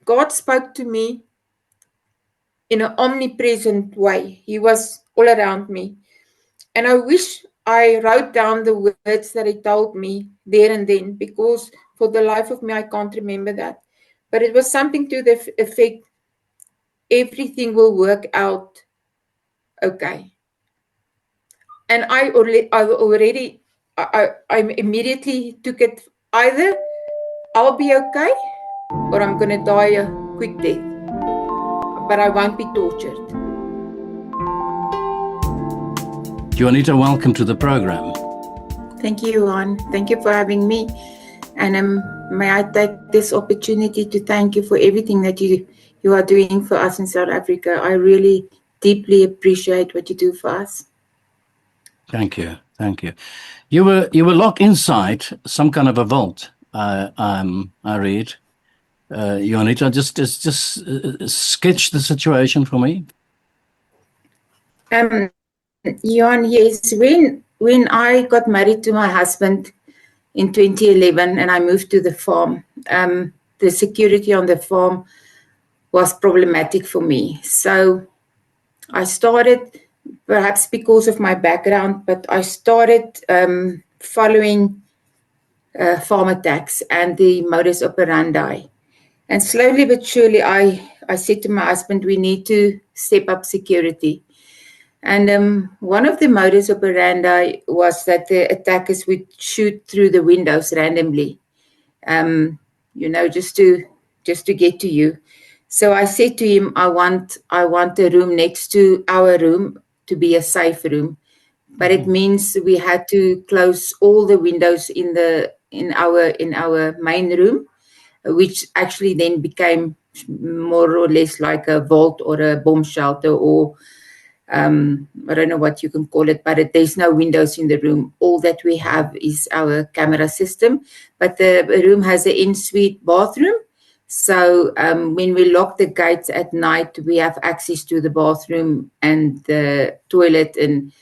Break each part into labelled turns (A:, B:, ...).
A: God spoke to me in an omnipresent way. He was all around me. And I wish I wrote down the words that he told me there and then, because for the life of me, I can't remember that. But it was something to the effect, everything will work out okay. And I immediately took it, either I'll be okay or I'm going to die a quick death, but I won't be tortured.
B: Juanita, welcome to the program.
A: Thank you, Juan. Thank you for having me. And may I take this opportunity to thank you for everything that you are doing for us in South Africa. I really deeply appreciate what you do for us.
B: Thank you. Thank you. You were locked inside some kind of a vault. I read. Juanita, just sketch the situation for me.
A: Jan, yes. When I got married to my husband in 2011 and I moved to the farm, the security on the farm was problematic for me. So I started, perhaps because of my background, but I started following farm attacks and the modus operandi. And slowly but surely, I said to my husband, we need to step up security. And one of the modus operandi was that the attackers would shoot through the windows randomly, just to get to you. So I said to him, I want a room next to our room to be a safe room, but it means we had to close all the windows in our main room, which actually then became more or less like a vault or a bomb shelter, or I don't know what you can call it, but there's no windows in the room. All that we have is our camera system, but the room has an en-suite bathroom. So when we lock the gates at night, we have access to the bathroom and the toilet and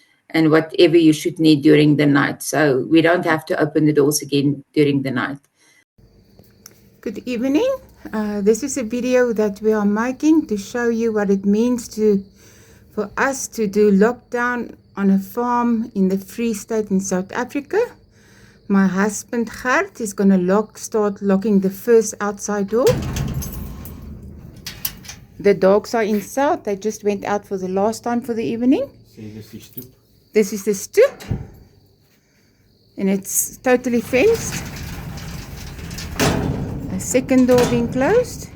A: whatever you should need during the night. So we don't have to open the doors again during the night. Good evening. This is a video that we are making to show you what it means for us to do lockdown on a farm in the Free State in South Africa. My husband Gert is going to start locking the first outside door. The dogs are inside. They just went out for the last time for the evening. This is the stoep. And it's totally fenced. A second door being closed.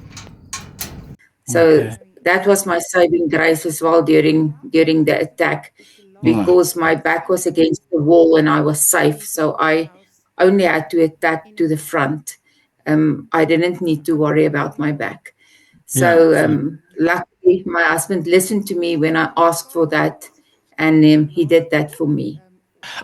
A: So that was my saving grace as well during the attack, because my back was against the wall and I was safe. So I only had to attack to the front. I didn't need to worry about my back. So luckily, my husband listened to me when I asked for that, and he did that for me.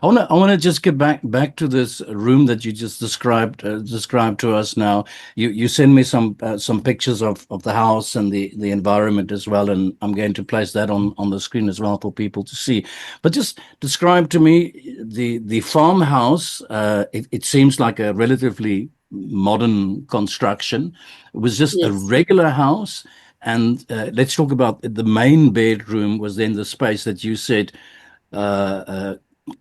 B: I want to just get back to this room that you just described to us now. You send me some pictures of the house and the environment as well, and I'm going to place that on the screen as well for people to see. But just describe to me the farmhouse. It seems like a relatively modern construction. It was just a regular house, and let's talk about the main bedroom was then the space that you said.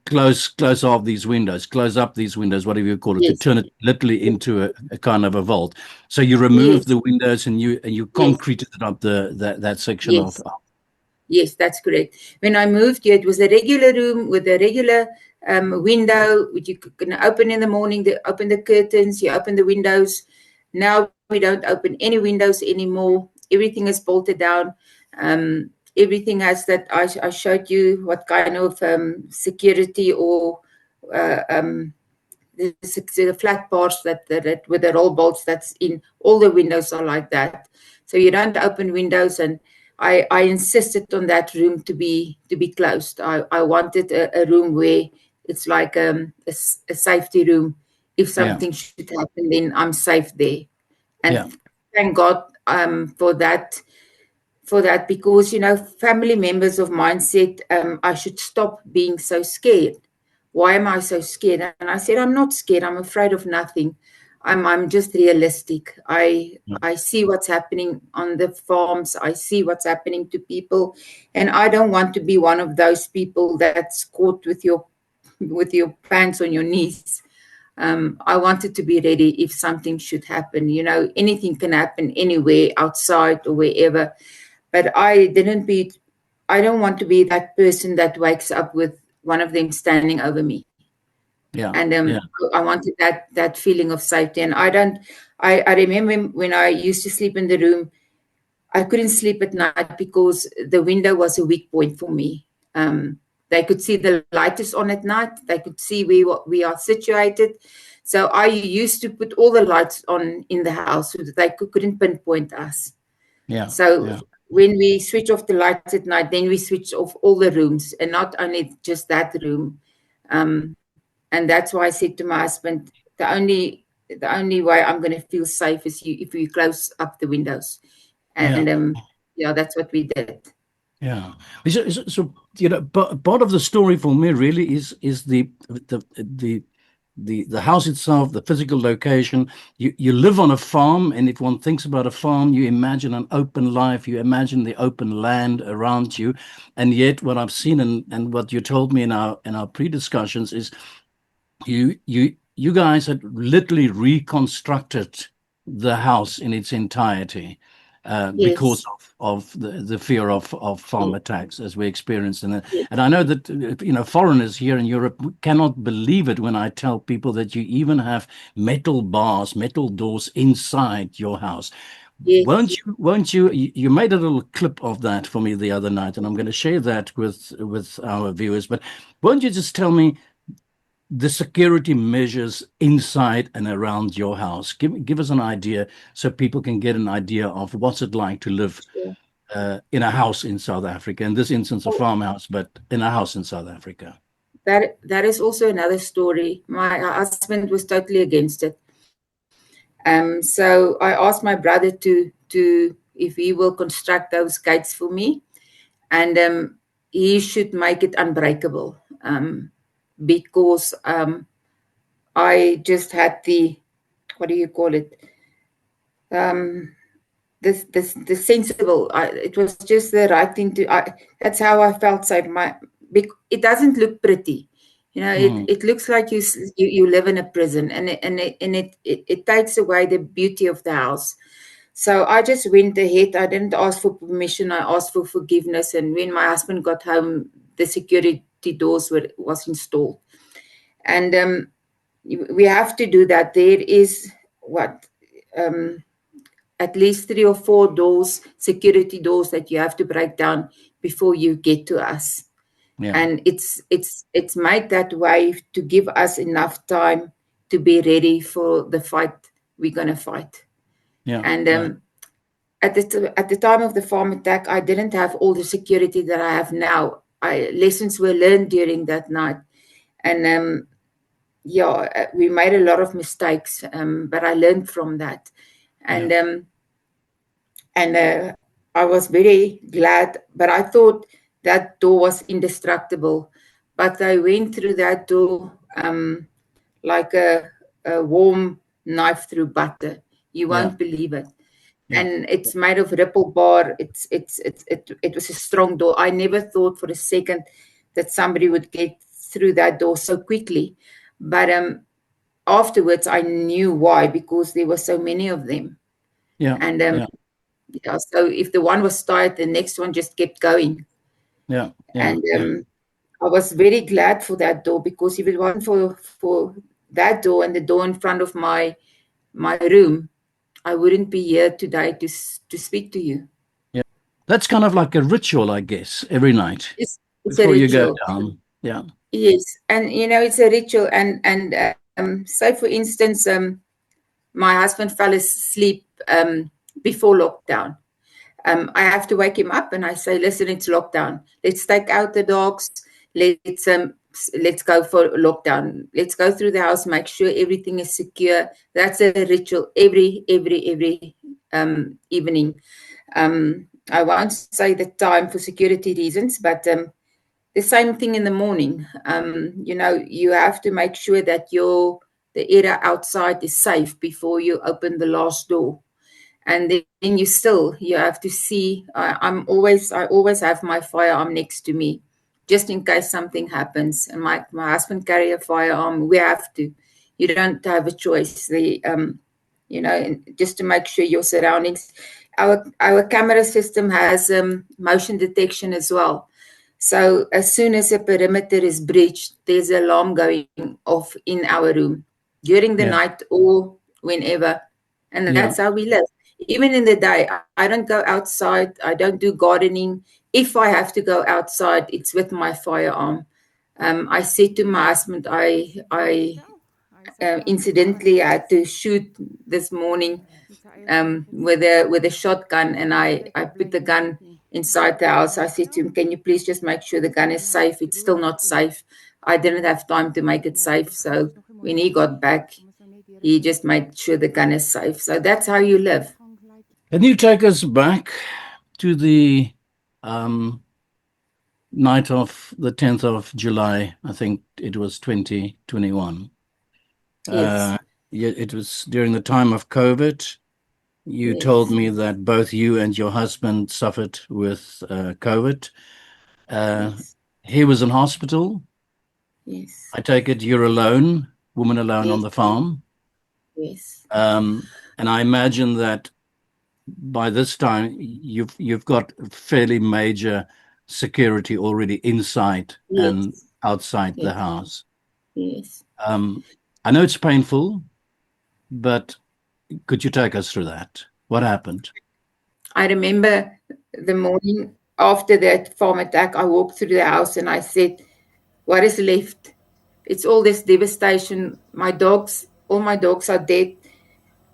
B: Close off these windows, close up these windows, whatever you call it, to turn it literally into a kind of a vault. So you removed the windows and you concreted up that section of.
A: Yes, that's correct. When I moved here, it was a regular room with a regular window, which you can open in the morning. Open the curtains, you open the windows. Now we don't open any windows anymore. Everything is bolted down. Everything has that. I showed you what kind of security or the flat bars that with the roll bolts that's in all the windows are like that. So you don't open windows, and I insisted on that room to be closed. I wanted a room where it's like a safety room. If something should happen, then I'm safe there. And thank God for that. Because family members of mine said I should stop being so scared. Why am I so scared? And I said, I'm not scared. I'm afraid of nothing. I'm just realistic. I see what's happening on the farms. I see what's happening to people, and I don't want to be one of those people that's caught with your pants on your knees. I wanted to be ready if something should happen. You know, anything can happen anywhere, outside or wherever. But I don't want to be that person that wakes up with one of them standing over me.
B: Yeah.
A: And
B: Yeah.
A: I wanted that feeling of safety. And I remember when I used to sleep in the room, I couldn't sleep at night because the window was a weak point for me. They could see the light is on at night. They could see where we are situated. So I used to put all the lights on in the house so that they couldn't pinpoint us.
B: Yeah.
A: So
B: Yeah.
A: when we switch off the lights at night, then we switch off all the rooms, and not only just that room. And that's why I said to my husband, the only way I'm going to feel safe is if you close up the windows. And yeah, that's what we did.
B: Yeah. So, you know, but part of the story for me really is the house itself, the physical location. You live on a farm, and if one thinks about a farm, you imagine an open life, you imagine the open land around you. And yet what I've seen and what you told me in our pre-discussions is you guys had literally reconstructed the house in its entirety because
A: Yes.
B: of the fear of farm attacks as we experienced. And
A: Yes.
B: I know that you know, foreigners here in Europe cannot believe it when I tell people that you even have metal bars, metal doors inside your house.
A: Yes.
B: Won't you made a little clip of that for me the other night, and I'm going to share that with our viewers. But won't you just tell me the security measures inside and around your house? Give us an idea so people can get an idea of what's it like to live in a house in South Africa. In this instance, a farmhouse, but in a house in South Africa.
A: That is also another story. My husband was totally against it. So I asked my brother to if he will construct those gates for me, and he should make it unbreakable, because I just had the, what do you call it? The sensible. It was just the right thing to. That's how I felt safe. It doesn't look pretty, you know. It looks like you live in a prison, and it takes away the beauty of the house. So I just went ahead. I didn't ask for permission. I asked for forgiveness. And when my husband got home, the security doors was installed. And we have to do that. There is at least 3 or 4 doors, security doors, that you have to break down before you get to us.
B: Yeah.
A: And it's made that way to give us enough time to be ready for the fight we're going to fight.
B: Yeah.
A: And at the time of the farm attack, I didn't have all the security that I have now. Lessons were learned during that night. And we made a lot of mistakes, but I learned from that. And I was very glad, but I thought that door was indestructible. But I went through that door like a warm knife through butter. You won't believe it.
B: Yeah.
A: And it's made of ripple bar. It was a strong door. I never thought for a second that somebody would get through that door so quickly. But afterwards, I knew why, because there were so many of them.
B: Yeah.
A: And so if the one was tired, the next one just kept going.
B: Yeah.
A: And I was very glad for that door, because if it wasn't for that door and the door in front of my room, I wouldn't be here today to speak to you.
B: Yeah. That's kind of like a ritual, I guess, every night
A: It's
B: before
A: a
B: you go
A: ritual.
B: down. Yeah.
A: Yes, and you know, it's a ritual. And say for instance, my husband fell asleep before lockdown. I have to wake him up and I say, listen, it's lockdown. Let's take out the dogs. Let's go for lockdown. Let's go through the house, make sure everything is secure. That's a ritual every evening. I won't say the time for security reasons, but the same thing in the morning. You know, you have to make sure that your the area outside is safe before you open the last door. And then you have to see. I always have my firearm next to me, just in case something happens. And my husband carry a firearm. We have to. You don't have a choice. Just to make sure your surroundings. Our camera system has motion detection as well. So as soon as a perimeter is breached, there's an alarm going off in our room during the night or whenever. And that's how we live. Even in the day, I don't go outside. I don't do gardening. If I have to go outside, it's with my firearm. I said to my husband, I incidentally had to shoot this morning with a shotgun, and I put the gun inside the house. I said to him, can you please just make sure the gun is safe? It's still not safe. I didn't have time to make it safe. So when he got back, he just made sure the gun is safe. So that's how you live.
B: Can you take us back to the night of the 10th of July? I think it was 2021.
A: Yes.
B: It was during the time of COVID. You told me that both you and your husband suffered with COVID. He was in hospital.
A: Yes.
B: I take it you're alone, woman alone on the farm.
A: Yes.
B: And I imagine that by this time you've got fairly major security already inside and outside the house.
A: Yes.
B: I know it's painful, but could you take us through that? What happened?
A: I remember the morning after that farm attack, I walked through the house and I said, what is left? It's all this devastation. All my dogs are dead.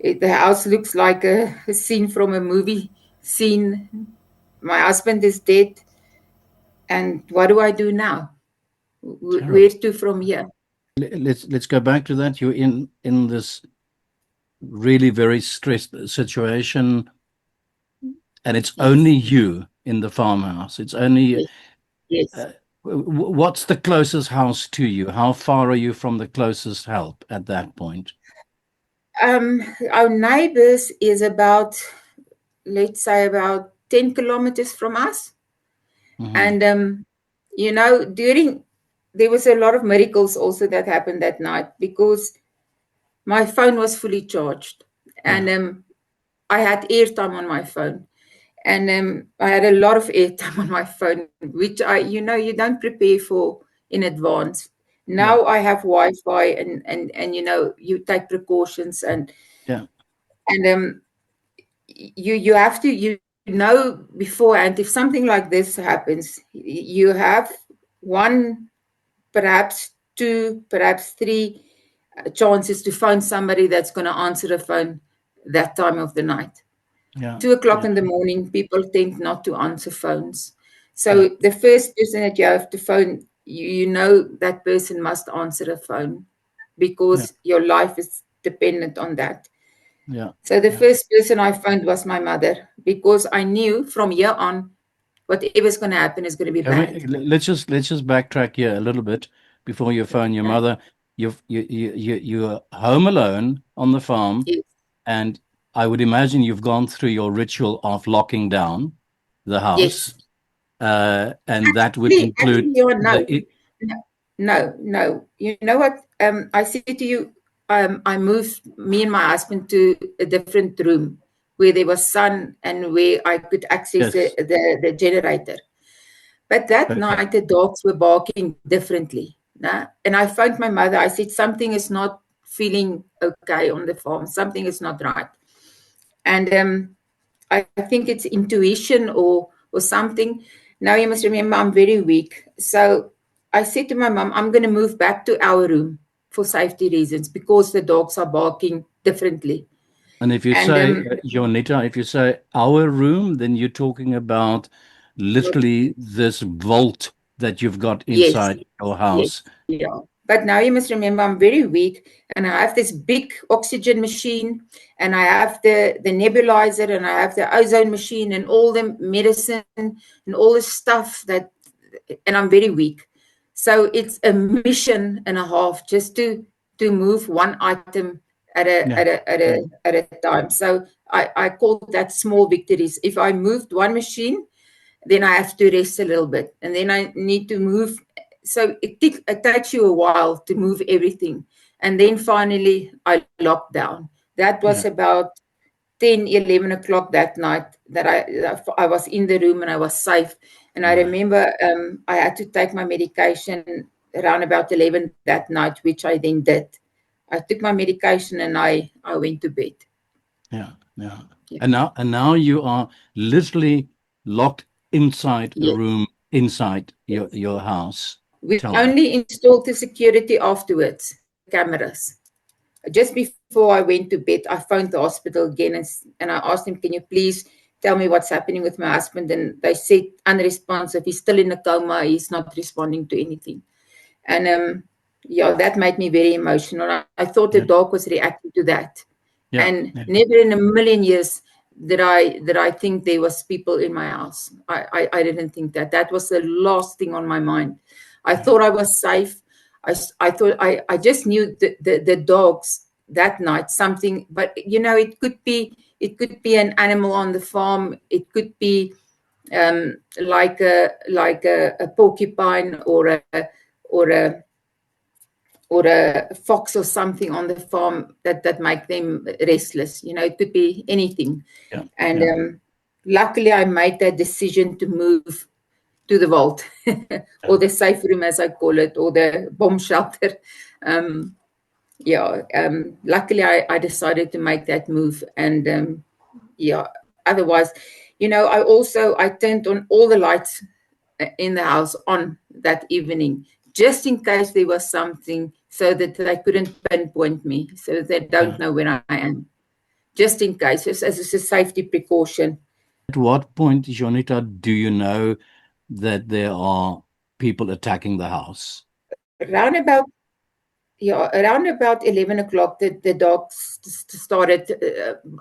A: The house looks like a scene from a movie scene. My husband is dead. And what do I do now? Where to from here?
B: Let's go back to that. You're in this really very stressed situation, and it's only you in the farmhouse. It's only what's the closest house to you? How far are you from the closest help at that point?
A: Our neighbors is about, let's say, about 10 kilometers from us. And there was a lot of miracles also that happened that night, because my phone was fully charged, and I had airtime on my phone, and I had a lot of airtime on my phone, which you don't prepare for in advance. Now I have Wi-Fi, and you take precautions, and you have to beforehand, if something like this happens, you have one, perhaps two, perhaps three chances to phone somebody that's going to answer the phone that time of the night. 2 o'clock in the morning, people tend not to answer phones. So the first person that you have to phone, that person must answer a phone, because your life is dependent on that. So the first person I phoned was my mother, because I knew from here on, whatever's going to happen is going to be bad.
B: Let's just backtrack here a little bit before you phone your mother. You're home alone on the farm, and I would imagine you've gone through your ritual of locking down the house, and that would include.
A: No. You know what? I said to you, I moved me and my husband to a different room where there was sun and where I could access the generator. But that night, the dogs were barking differently. And I phoned my mother. I said, something is not feeling okay on the farm. Something is not right. And I think it's intuition or something. Now you must remember, I'm very weak. So I said to my mom, I'm going to move back to our room for safety reasons, because the dogs are barking differently.
B: And if you say, Jonita, if you say our room, then you're talking about literally this vault that you've got inside your house.
A: Yes. Yeah. But now you must remember, I'm very weak, and I have this big oxygen machine, and I have the nebulizer, and I have the ozone machine, and all the medicine and all the stuff and I'm very weak. So it's a mission and a half just to to move one item at a time. So I call that small victories. If I moved one machine, then I have to rest a little bit, and then I need to move. So it takes you a while to move everything, and then finally I locked down. That was about 10, 11 o'clock that night that I was in the room and I was safe. And I remember I had to take my medication around about 11 that night, which I then did. I took my medication and I went to bed.
B: Yeah. And now you are literally locked inside a room inside your house.
A: We only installed the security afterwards, cameras. Just before I went to bed, I phoned the hospital again and I asked them, can you please tell me what's happening with my husband? And they said unresponsive. He's still in a coma. He's not responding to anything. And that made me very emotional. I thought the dog was reacting to that. And never in a million years did I think there was people in my house. I didn't think that. That was the last thing on my mind. I thought I was safe. I thought I just knew the dogs that night something, but it could be an animal on the farm. It could be like a porcupine or a fox or something on the farm that make them restless. It could be anything. Luckily I made that decision to move to the vault or the safe room, as I call it, or the bomb shelter. Luckily I decided to make that move. And otherwise, I turned on all the lights in the house on that evening, just in case there was something, so that they couldn't pinpoint me, so that they don't know where I am, just in case, as a safety precaution.
B: At what point, Juanita, do you know that there are people attacking the house?
A: Around about 11 o'clock, the dogs started.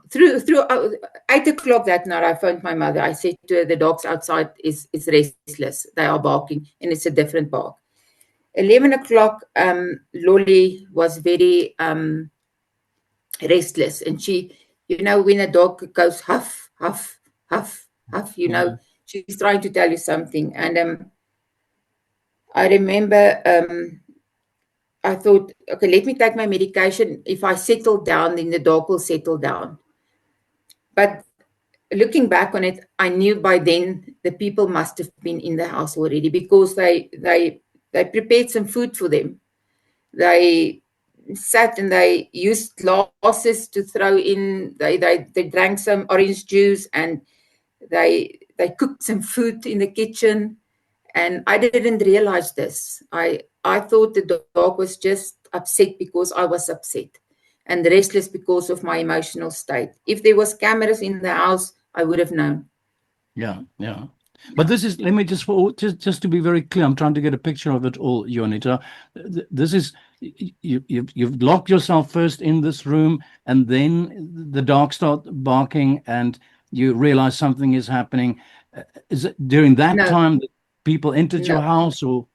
A: Through 8 o'clock that night, I phoned my mother. I said to her, the dogs outside is restless. They are barking, and it's a different bark. 11 o'clock, Lolly was very restless, and she, when a dog goes huff, huff, huff, huff, she's trying to tell you something. And I remember I thought, okay, let me take my medication. If I settle down, then the dog will settle down. But looking back on it, I knew by then the people must have been in the house already, because they prepared some food for them. They sat and they used glasses to throw in. They drank some orange juice, and they cooked some food in the kitchen. And I didn't realize this. I thought the dog was just upset because I was upset, and restless because of my emotional state. If there was cameras in the house, I would have known.
B: Yeah. But this is, let me just to be very clear, I'm trying to get a picture of it all, Juanita. This is, you've locked yourself first in this room, and then the dogs start barking, and you realize something is happening. Is it during that time that people entered your house, or?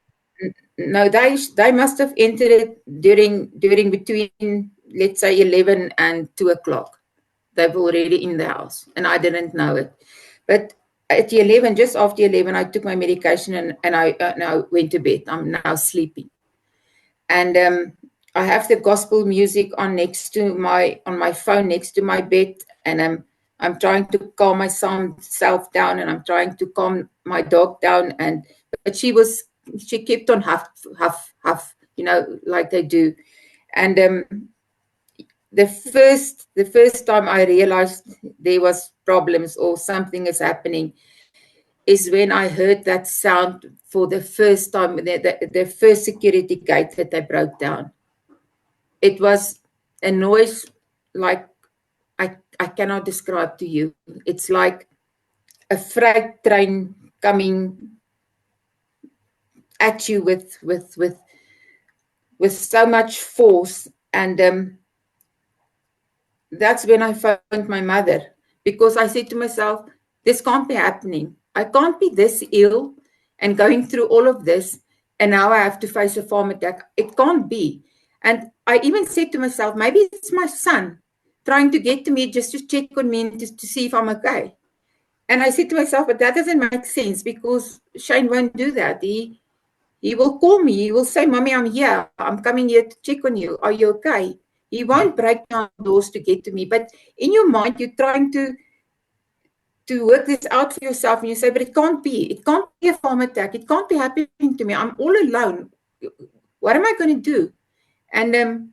A: No, they must have entered it during between, let's say, 11 and 2 o'clock. They were already in the house, and I didn't know it. But at 11, just after 11, I took my medication and I went to bed. I'm now sleeping, and I have the gospel music on my phone next to my bed, and I'm trying to calm myself down, and I'm trying to calm my dog down, but she kept on huff, huff, huff, like they do. And the first time I realized there was problems or something is happening is when I heard that sound for the first time, the first security gate that they broke down. It was a noise like I cannot describe to you. It's like a freight train coming at you with so much force. And that's when I phoned my mother, because I said to myself, this can't be happening. I can't be this ill and going through all of this, and now I have to face a farm attack. It can't be. And I even said to myself, maybe it's my son trying to get to me just to check on me and just to see if I'm okay. And I said to myself, but that doesn't make sense because Shane won't do that. He will call me. He will say, Mommy, I'm here. I'm coming here to check on you. Are you okay? He won't break down doors to get to me. But in your mind, you're trying to work this out for yourself, and you say, but it can't be. It can't be a farm attack. It can't be happening to me. I'm all alone. What am I going to do? And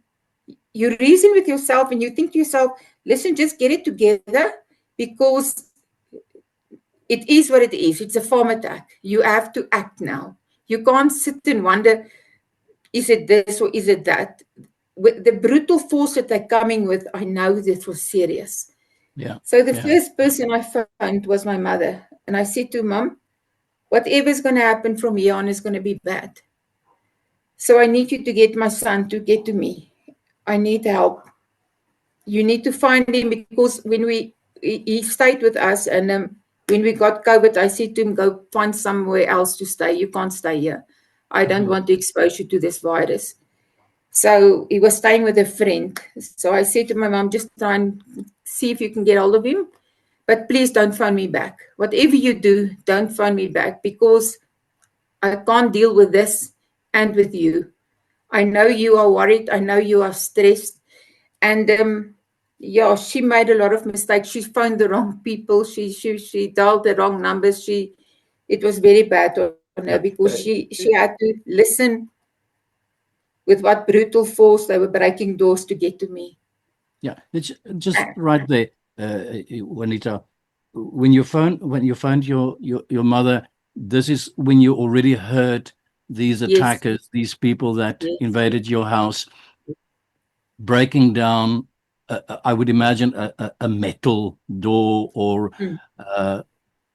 A: you reason with yourself and you think to yourself, listen, just get it together because it is what it is. It's a farm attack. You have to act now. You can't sit and wonder, is it this or is it that? With the brutal force that they're coming with, I know this was serious.
B: Yeah.
A: So the first person I found was my mother. And I said to Mom, whatever's going to happen from here on is going to be bad. So I need you to get my son to get to me. I need help. You need to find him because when he stayed with us and when we got COVID, I said to him, go find somewhere else to stay. You can't stay here. I don't want to expose you to this virus. So he was staying with a friend. So I said to my mom, just try and see if you can get hold of him. But please don't phone me back. Whatever you do, don't phone me back because I can't deal with this and with you. I know you are worried. I know you are stressed. And yeah, she made a lot of mistakes. She phoned the wrong people. She dialed the wrong numbers. It was very bad on her because she had to listen with what brutal force they were breaking doors to get to me.
B: Yeah, it's just right there, Juanita. When you found your mother, this is when you already heard these attackers, yes, these people that yes, invaded your house, breaking down. I would imagine a metal door, or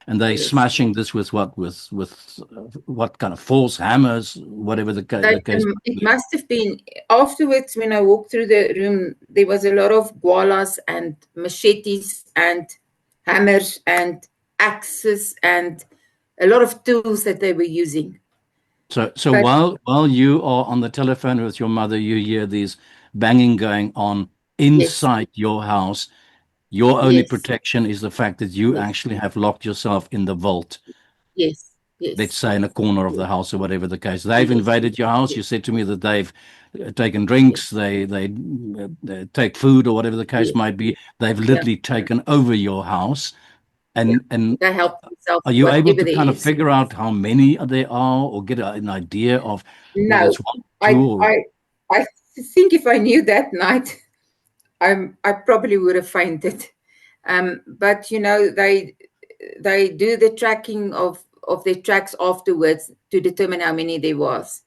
B: and they yes, smashing this with what? With what kind of force? Hammers, whatever the case.
A: It must have been afterwards when I walked through the room. There was a lot of gualas and machetes and hammers and axes and a lot of tools that they were using.
B: So while you are on the telephone with your mother, you hear these banging going on inside yes, your house. Your only yes, protection is the fact that you yes, actually have locked yourself in the vault.
A: Yes. Yes.
B: Let's say in a corner of the house or whatever the case. They've yes, invaded your house. Yes. You said to me that they've taken drinks, yes, they take food or whatever the case yes, might be. They've literally taken over your house. And
A: they help themselves.
B: Are you able to kind of figure out how many there are or get an idea of
A: whether it's one, two? I think if I knew that night, I probably would have fainted. But you know, they do the tracking of their tracks afterwards to determine how many there was,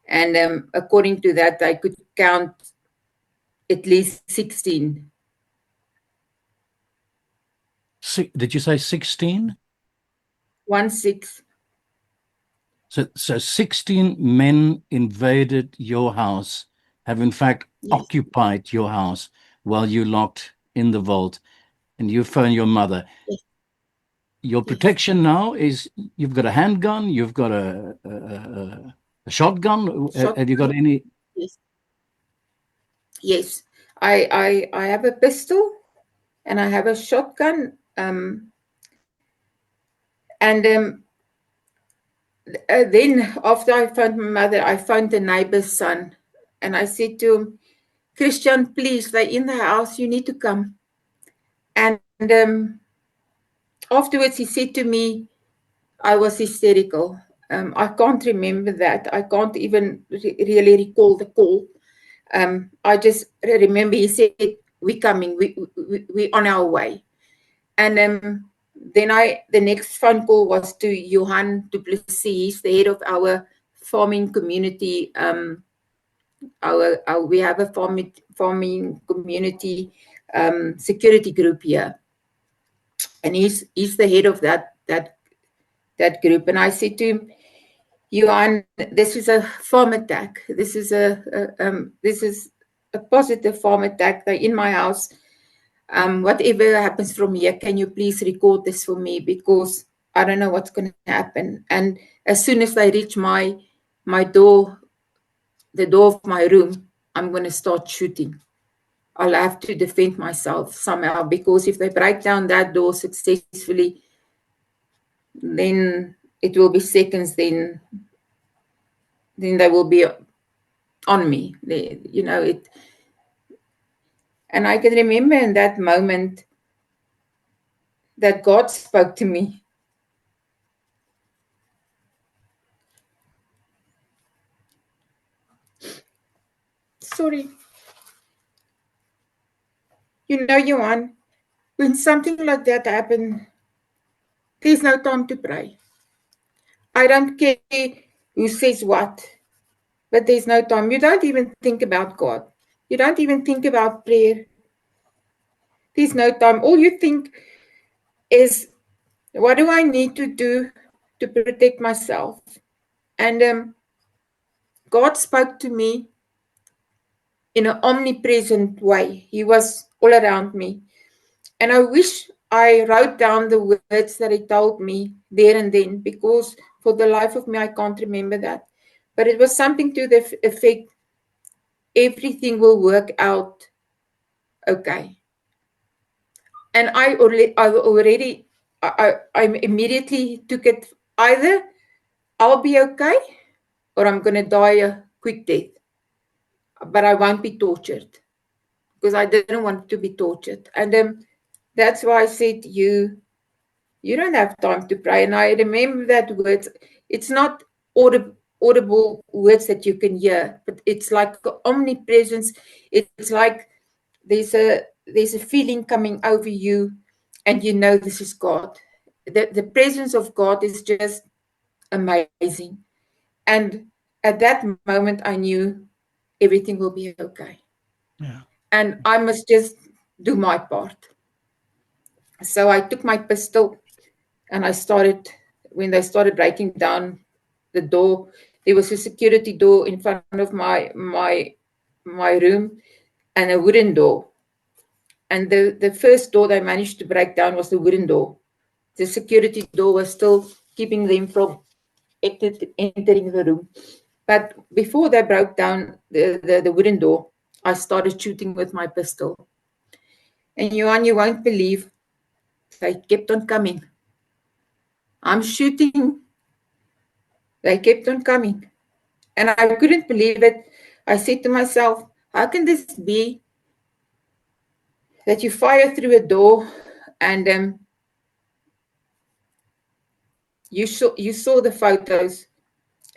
A: and according to that, I could count at least 16.
B: Did you say 16?
A: 16.
B: So 16 men invaded your house, have in fact yes, occupied your house while you locked in the vault, and you phone your mother. Yes. Your protection yes, now is you've got a handgun, you've got a shotgun. Have you got any?
A: Yes. Yes, I have a pistol and I have a shotgun. Then after I found my mother, I found the neighbor's son, and I said to him, Christian, please, they're in the house, you need to come. And afterwards he said to me, I was hysterical. I can't remember that. I can't even really recall the call. I just remember he said, we're coming, we're on our way. And then the next phone call was to Johan du Plessis. He's the head of our farming community. We have a farming community security group here, and he's the head of that group. And I said to him, Johan, this is a farm attack. This is a positive farm attack. They're in my house. Whatever happens from here, can you please record this for me? Because I don't know what's going to happen. And as soon as they reach my door, the door of my room, I'm going to start shooting. I'll have to defend myself somehow, because if they break down that door successfully, then it will be seconds, then they will be on me. And I can remember in that moment that God spoke to me. Sorry. Johan, when something like that happens, there's no time to pray. I don't care who says what, but there's no time. You don't even think about God. You don't even think about prayer. There's no time. All you think is, what do I need to do to protect myself? And God spoke to me in an omnipresent way. He was all around me. And I wish I wrote down the words that he told me there and then, because for the life of me, I can't remember that. But it was something to the effect, everything will work out okay. And I immediately took it, either I'll be okay or I'm going to die a quick death. But I won't be tortured, because I didn't want to be tortured. And that's why I said, you don't have time to pray. And I remember that words. It's not audible words that you can hear, but it's like omnipresence. It's like there's a feeling coming over you, and you know this is God. The presence of God is just amazing. And at that moment, I knew everything will be okay.
B: Yeah.
A: And I must just do my part. So I took my pistol, and when they started breaking down the door, there was a security door in front of my room, and a wooden door. And the first door they managed to break down was the wooden door. The security door was still keeping them from entering the room. But before they broke down the wooden door, I started shooting with my pistol. And Johan, you won't believe, they kept on coming. I'm shooting. They kept on coming. And I couldn't believe it. I said to myself, how can this be that you fire through a door, and you saw the photos,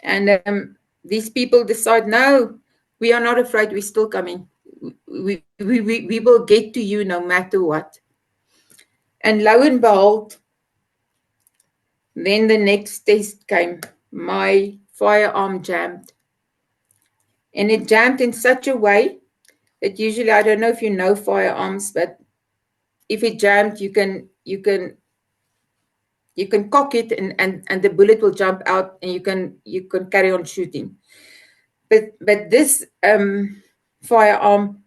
A: and these people decide, no, we are not afraid, we're still coming. We will get to you no matter what. And lo and behold, then the next test came. My firearm jammed. And it jammed in such a way that usually, I don't know if you know firearms, but if it jammed, you can cock it, and the bullet will jump out, and you can carry on shooting. But this firearm,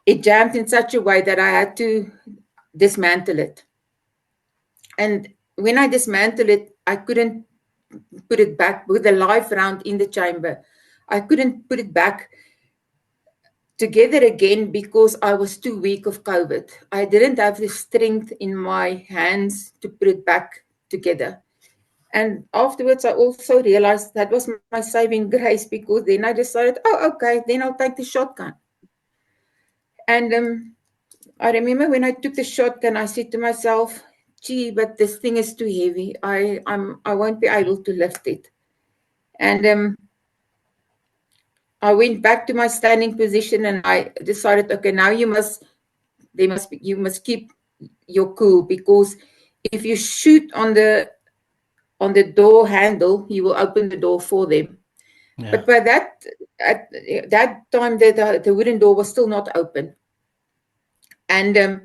A: it jammed in such a way that I had to dismantle it. And when I dismantled it, I couldn't put it back with the live round in the chamber. I couldn't put it back together again because I was too weak of COVID. I didn't have the strength in my hands to put it back together. And afterwards, I also realized that was my saving grace, because then I decided, oh, okay, then I'll take the shotgun. And I remember when I took the shotgun, I said to myself, gee, but this thing is too heavy. I won't be able to lift it. And I went back to my standing position, and I decided, okay, now you must keep your cool, because if you shoot on the door handle, you will open the door for them. Yeah. But by at that time, the wooden door was still not open. And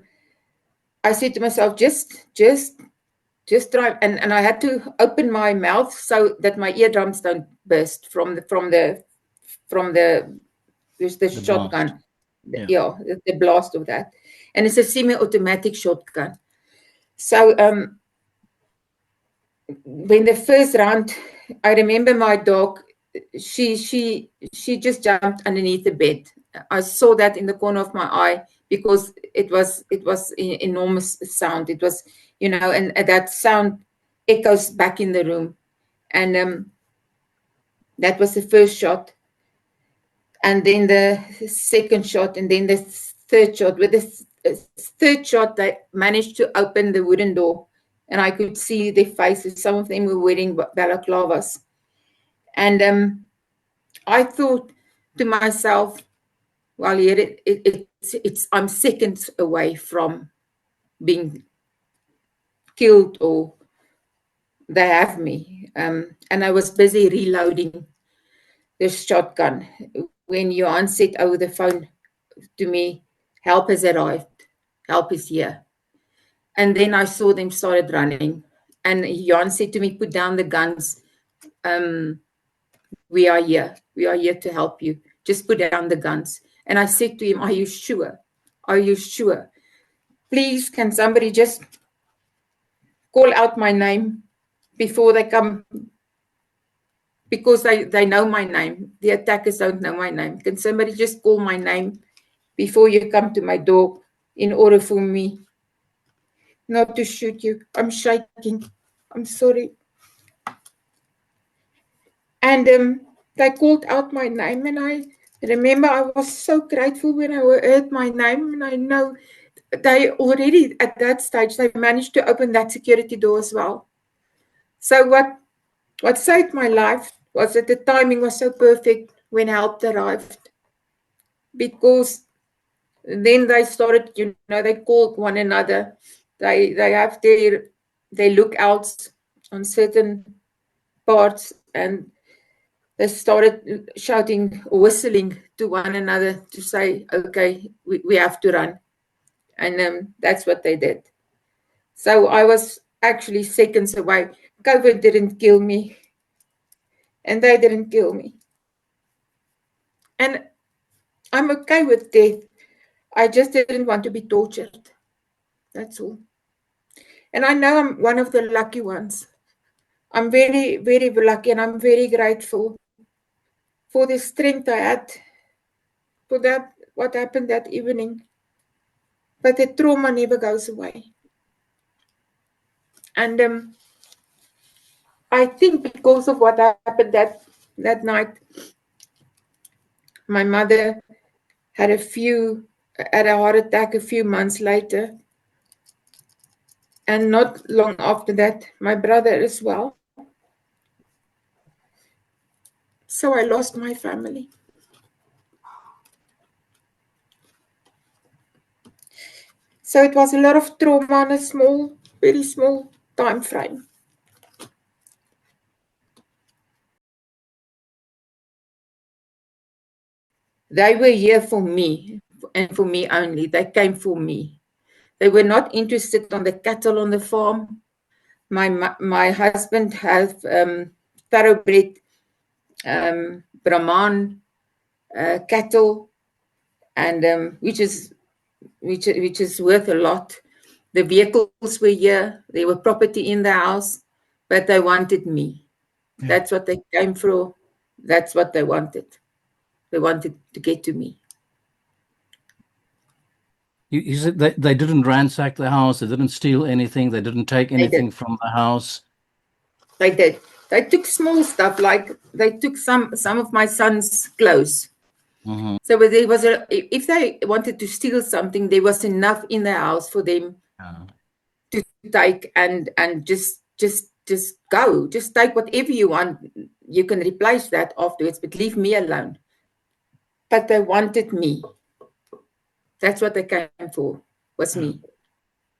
A: I said to myself, just try, and I had to open my mouth so that my eardrums don't burst from the shotgun. Yeah, the blast of that. And it's a semi-automatic shotgun. So when the first round, I remember my dog, she just jumped underneath the bed. I saw that in the corner of my eye because it was enormous sound. It was, and that sound echoes back in the room. And that was the first shot. And then the second shot, and then the third shot. With the third shot, they managed to open the wooden door, and I could see their faces. Some of them were wearing balaclavas. And I thought to myself, well, here I'm seconds away from being killed, or they have me. And I was busy reloading the shotgun when Johan said over the phone to me, help has arrived, help is here. And then I saw them started running. And Johan said to me, put down the guns. We are here. We are here to help you. Just put down the guns. And I said to him, are you sure? Are you sure? Please, can somebody just call out my name before they come? Because they know my name. The attackers don't know my name. Can somebody just call my name before you come to my door in order for me not to shoot you? I'm shaking. I'm sorry. And they called out my name, and I remember I was so grateful when I heard my name, and I know they already at that stage, they managed to open that security door as well. So what saved my life was that the timing was so perfect when help arrived, because then they started, they called one another. They have their lookouts on certain parts, and they started shouting or whistling to one another to say, okay, we have to run. And that's what they did. So I was actually seconds away. COVID didn't kill me, and they didn't kill me. And I'm okay with death. I just didn't want to be tortured. That's all. And I know I'm one of the lucky ones. I'm very, very lucky, and I'm very grateful for the strength I had, for that, what happened that evening. But the trauma never goes away. And I think because of what happened that night, my mother had a heart attack a few months later. And not long after that, my brother as well. So I lost my family. So it was a lot of trauma in a small, very small time frame. They were here for me, and for me only. They came for me. They were not interested on the cattle on the farm. My husband has thoroughbred Brahman cattle, and which is worth a lot. The vehicles were here. There were property in the house, but they wanted me. Yeah. That's what they came for. That's what they wanted. They wanted to get to me.
B: You said they didn't ransack the house. They didn't steal anything. They didn't take anything from the house.
A: They did. They took small stuff, like they took some of my son's clothes. Mm-hmm. So there was if they wanted to steal something, there was enough in the house for them to take and just go. Just take whatever you want. You can replace that afterwards, but leave me alone. But they wanted me. That's what they came for, was me.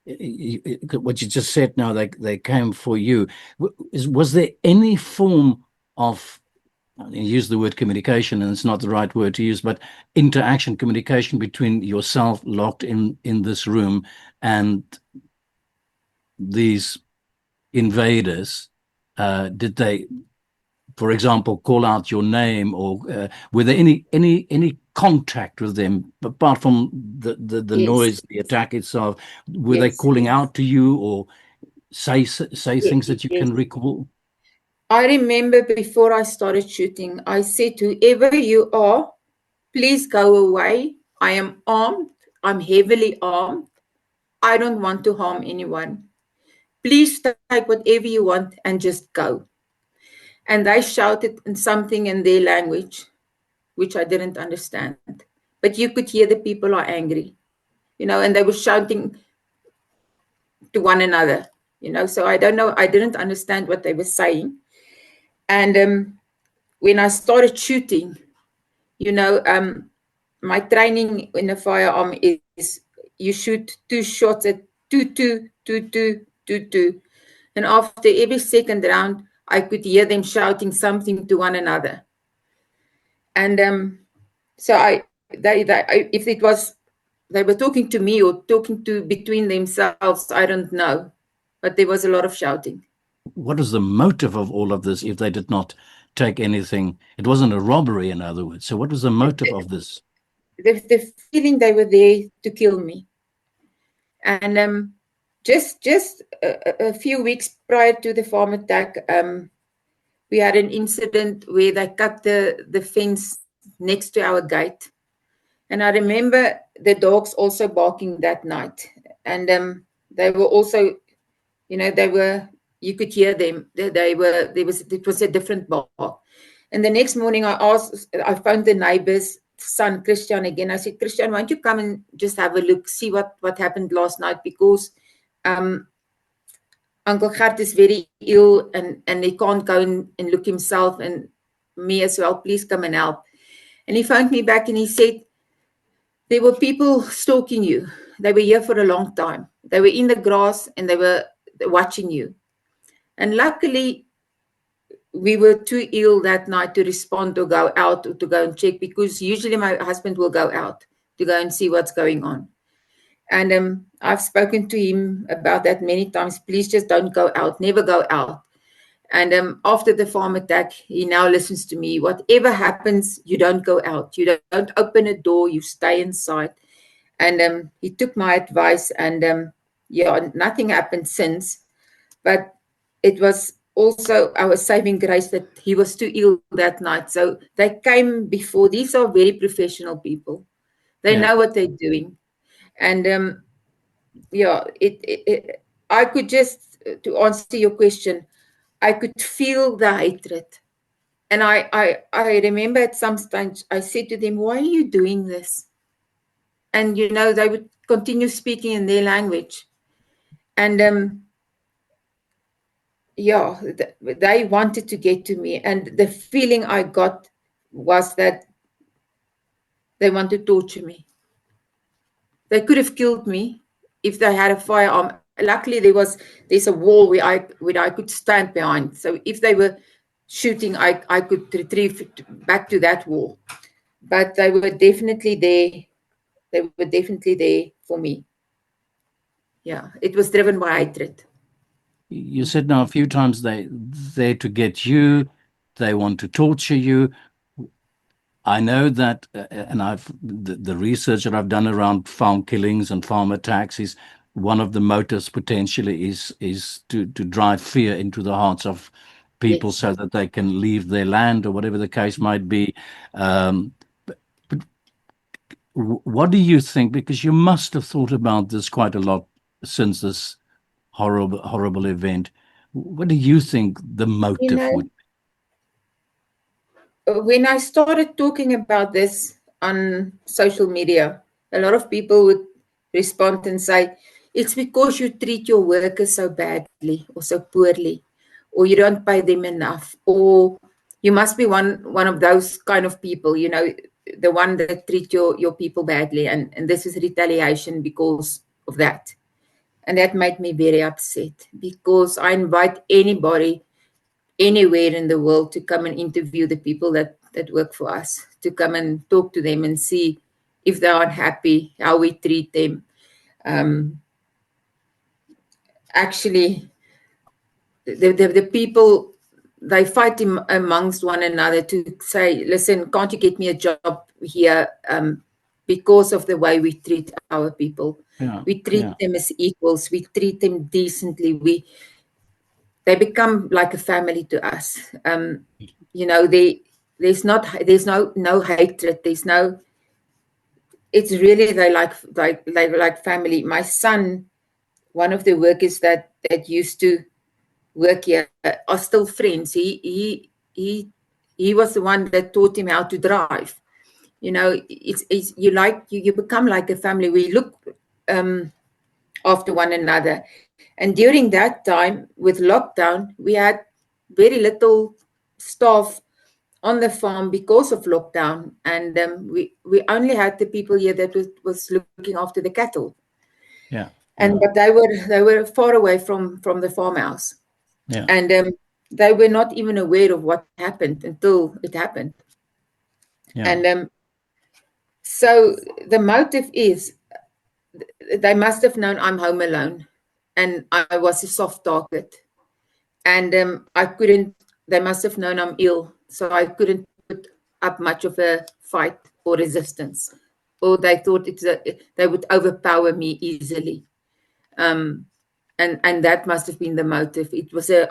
B: What you just said now, they came for you. Was there any form of, you use the word communication, and it's not the right word to use, but interaction, communication between yourself locked in this room and these invaders? Did they, for example, call out your name, or were there any contact with them apart from the yes. noise, the attack itself? Were yes. they calling out to you, or say yes. things that you yes. can recall?
A: I remember before I started shooting, I said, whoever you are, please go away. I am armed. I'm heavily armed. I don't want to harm anyone. Please take whatever you want and just go. And they shouted in something in their language, which I didn't understand. But you could hear the people are angry, and they were shouting to one another, So I don't know. I didn't understand what they were saying. And when I started shooting, my training in a firearm is you shoot 2 shots at 2, 2, 2, 2, 2, 2. And after every second round, I could hear them shouting something to one another. And so if it was they were talking to me or talking to between themselves, I don't know. But there was a lot of shouting.
B: What is the motive of all of this if they did not take anything? It wasn't a robbery, in other words. So what was the motive of this?
A: The feeling they were there to kill me. And just a few weeks prior to the farm attack, we had an incident where they cut the fence next to our gate. And I remember the dogs also barking that night. And they were also, you could hear them. It was a different bark. And the next morning I found the neighbor's son, Christian, again. I said, Christian, why don't you come and just have a look, see what happened last night? Because Uncle Gert is very ill and he can't go and look himself, and me as well. Please come and help. And he phoned me back and he said, there were people stalking you. They were here for a long time. They were in the grass and they were watching you. And luckily, we were too ill that night to respond or go out or to go and check, because usually my husband will go out to go and see what's going on. And I've spoken to him about that many times. Please just don't go out. Never go out. And after the farm attack, he now listens to me. Whatever happens, you don't go out. You don't open a door. You stay inside. And he took my advice. And nothing happened since. But it was also our saving grace that he was too ill that night. So they came before. These are very professional people. They know what they're doing. And I could just, to answer your question, I could feel the hatred. And I remember at some stage I said to them, why are you doing this? And, they would continue speaking in their language. And they wanted to get to me. And the feeling I got was that they want to torture me. They could have killed me if they had a firearm. Luckily, there's a wall where I could stand behind. So if they were shooting, I could retrieve it back to that wall. But they were definitely there. They were definitely there for me. Yeah, it was driven by hatred.
B: You said now a few times they're there to get you. They want to torture you. I know that, and the research that I've done around farm killings and farm attacks is one of the motives potentially is to drive fear into the hearts of people,
A: Yes.
B: so that they can leave their land or whatever the case might be. But what do you think? Because you must have thought about this quite a lot since this horrible event. What do you think the motive would be?
A: When I started talking about this on social media, a lot of people would respond and say, it's because you treat your workers so badly or so poorly, or you don't pay them enough, or you must be one of those kind of people, the one that treat your people badly, and this is retaliation because of that. And that made me very upset, because I invite anybody anywhere in the world to come and interview the people that work for us, to come and talk to them and see if they are happy, how we treat them. Actually, the people, they fight amongst one another to say, listen, can't you get me a job here, because of the way we treat our people. We treat them as equals. We treat them decently. They become like a family to us. there's no hatred. It's really they like family. My son, one of the workers that used to work here, are still friends. He was the one that taught him how to drive. It's you become like a family. We look after one another. And during that time with lockdown, we had very little staff on the farm because of lockdown, and we only had the people here that was looking after the cattle.
B: Yeah.
A: But they were far away from the farmhouse,
B: Yeah.
A: and they were not even aware of what happened until it happened.
B: Yeah.
A: And so the motive is they must have known I'm home alone, and I was a soft target, and I couldn't. They must have known I'm ill, so I couldn't put up much of a fight or resistance, or they thought they would overpower me easily. And that must have been the motive.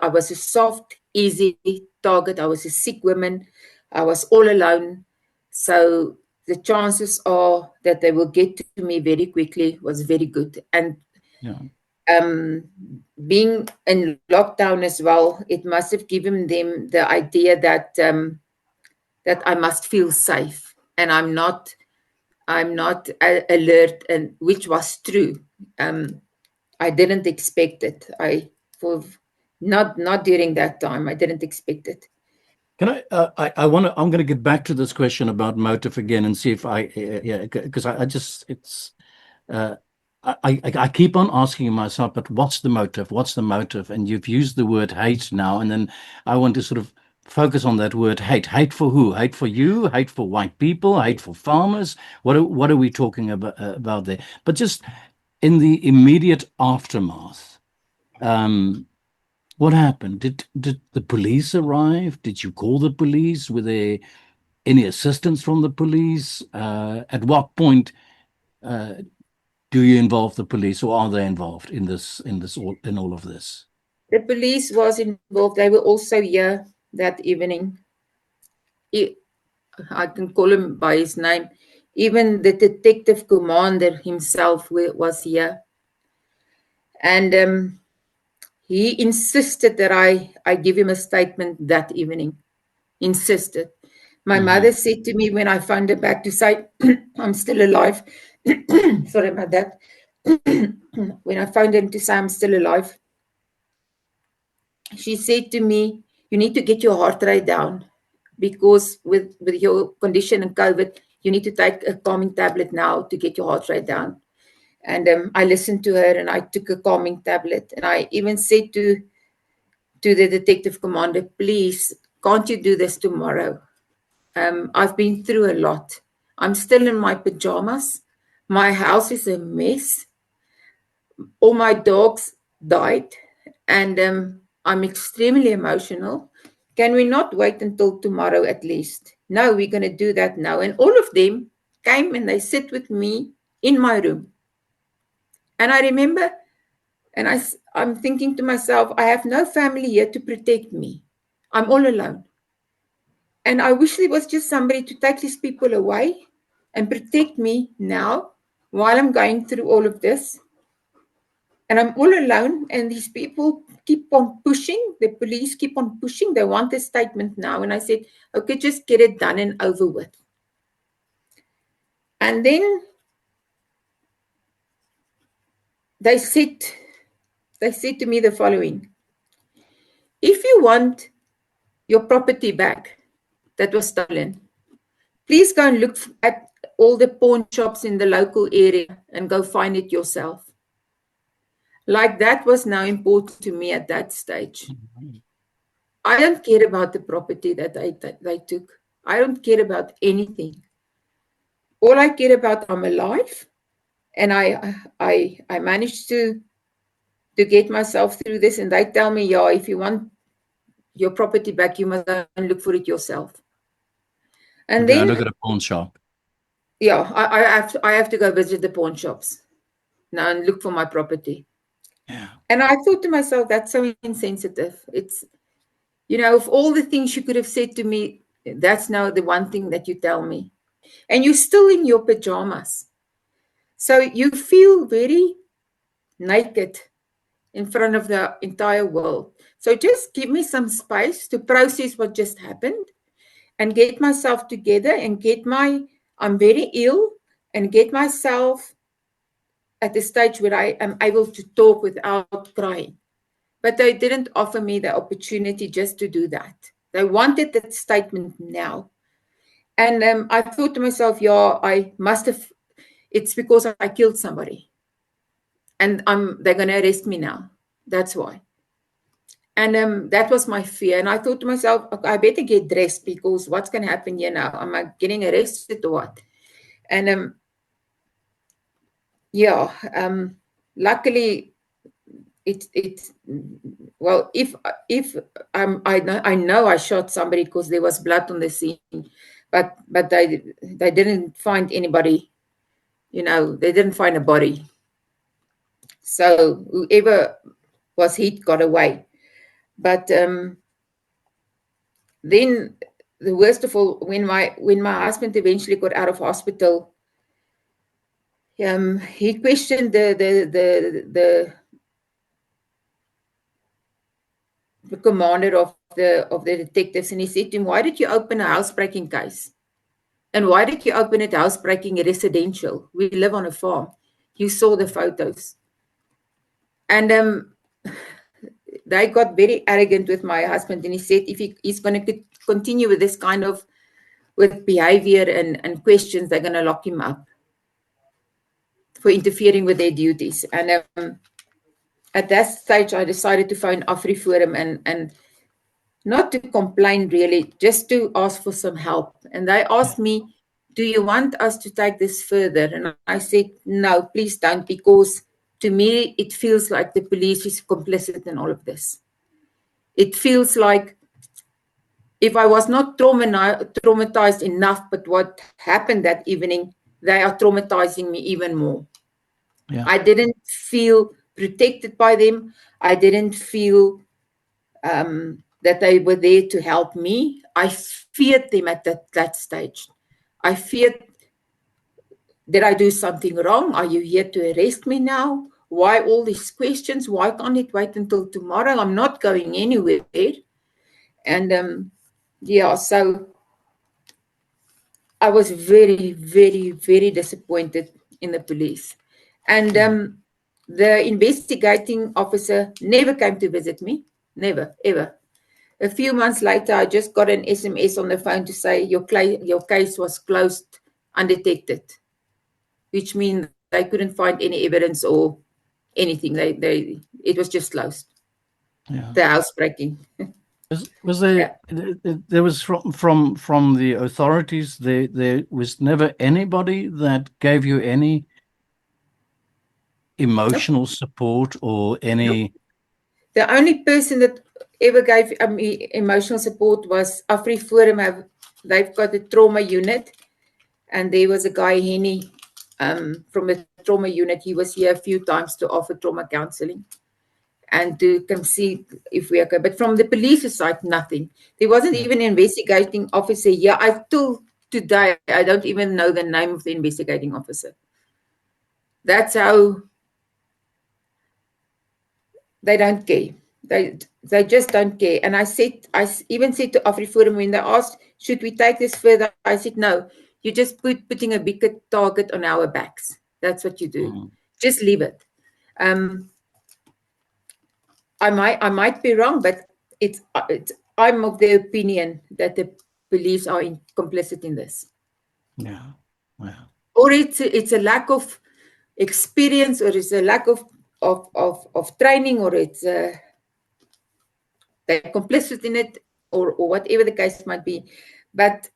A: I was a soft, easy target. I was a sick woman. I was all alone. So the chances are that they will get to me very quickly was very good. And
B: Yeah.
A: being in lockdown as well, it must have given them the idea that that I must feel safe, and I'm not alert, and which was true. I didn't expect it. For not during that time. I didn't expect it.
B: Can I'm going to get back to this question about motive again and see if because I just, uh, I keep on asking myself, but what's the motive? What's the motive? And you've used the word hate now, and then I want to sort of focus on that word hate. Hate for who? Hate for you? Hate for white people? Hate for farmers? What are we talking about there? But just in the immediate aftermath, what happened? Did the police arrive? Did you call the police? Were there any assistance from the police? At what point do you involve the police, or are they involved in all of this?
A: The police was involved. They were also here that evening. I can call him by his name. Even the detective commander himself was here. And he insisted that I give him a statement that evening. Insisted. My mother said to me when I found her back to say, I'm still alive. Sorry about that. When I found him to say I'm still alive, she said to me, you need to get your heart rate down, because with your condition and COVID, you need to take a calming tablet now to get your heart rate down. And I listened to her, and I took a calming tablet. And I even said to the detective commander, please, can't you do this tomorrow? I've been through a lot. I'm still in my pajamas. My house is a mess. All my dogs died. And I'm extremely emotional. Can we not wait until tomorrow at least? No, we're going to do that now. And all of them came and they sit with me in my room. And I remember, and I'm thinking to myself, I have no family here to protect me. I'm all alone. And I wish there was just somebody to take these people away and protect me now while I'm going through all of this. And I'm all alone, and these people keep on pushing. The police keep on pushing. They want a statement now. And I said, okay, just get it done and over with. And then they said to me the following: if you want your property back that was stolen, please go and look at all the pawn shops in the local area and go find it yourself. Like that was now important to me at that stage. I don't care about the property that they took. I don't care about anything. All I care about, I'm alive, and I managed to get myself through this. And they tell me, yeah, if you want your property back, you must go and look for it yourself. And
B: Go
A: then
B: look at a pawn shop.
A: Yeah, I have to go visit the pawn shops now and look for my property.
B: Yeah.
A: And I thought to myself, that's so insensitive. It's, of all the things you could have said to me, That's now the one thing that you tell me. And you're still in your pajamas. So you feel very naked in front of the entire world. So just give me some space to process what just happened and get myself together and I'm very ill, and get myself at the stage where I am able to talk without crying. But they didn't offer me the opportunity just to do that. They wanted that statement now. And I thought to myself, yeah, I must have, it's because I killed somebody. And they're going to arrest me now. That's why. And that was my fear. And I thought to myself, okay, I better get dressed, because what's going to happen here now? Am I getting arrested or what? And luckily, well, if I know I shot somebody because there was blood on the scene, but they didn't find anybody. They didn't find a body. So whoever was hit got away. But then the worst of all, when my husband eventually got out of hospital, he questioned the commander of the detectives, and he said to him, "Why did you open a housebreaking case? And why did you open it housebreaking residential? We live on a farm. You saw the photos." And they got very arrogant with my husband, and he said if he's going to continue with this kind of behavior and questions, they're going to lock him up for interfering with their duties. And at that stage, I decided to phone AfriForum and not to complain really, just to ask for some help. And they asked me, "Do you want us to take this further?" And I said, "No, please don't, because to me, it feels like the police is complicit in all of this. It feels like if I was not traumatized enough, but what happened that evening, they are traumatizing me even more."
B: Yeah.
A: I didn't feel protected by them. I didn't feel that they were there to help me. I feared them at that stage. I feared, did I do something wrong? Are you here to arrest me now? Why all these questions? Why can't it wait until tomorrow? I'm not going anywhere. And so I was very, very, very disappointed in the police. And the investigating officer never came to visit me. Never, ever. A few months later, I just got an SMS on the phone to say your case was closed undetected, which means they couldn't find any evidence or anything. It was just closed.
B: Yeah.
A: The housebreaking.
B: Was there? There was from the authorities. There was never anybody that gave you any emotional support or any.
A: The only person that ever gave me emotional support was AfriForum. They've got a trauma unit, and there was a guy, Henny, from the trauma unit. He was here a few times to offer trauma counseling and to come see if we are okay. But from the police side, nothing. There wasn't even an investigating officer here. Till today, I don't even know the name of the investigating officer. That's how they don't care. They just don't care. And I even said to AfriForum when they asked, should we take this further? I said, no, you're just putting a bigger target on our backs. That's what you do. Just leave it. I might be wrong, but I'm of the opinion that the police are complicit in this.
B: Yeah.
A: Or it's a lack of experience, or it's a lack of training, or it's they're complicit in it, or whatever the case might be. But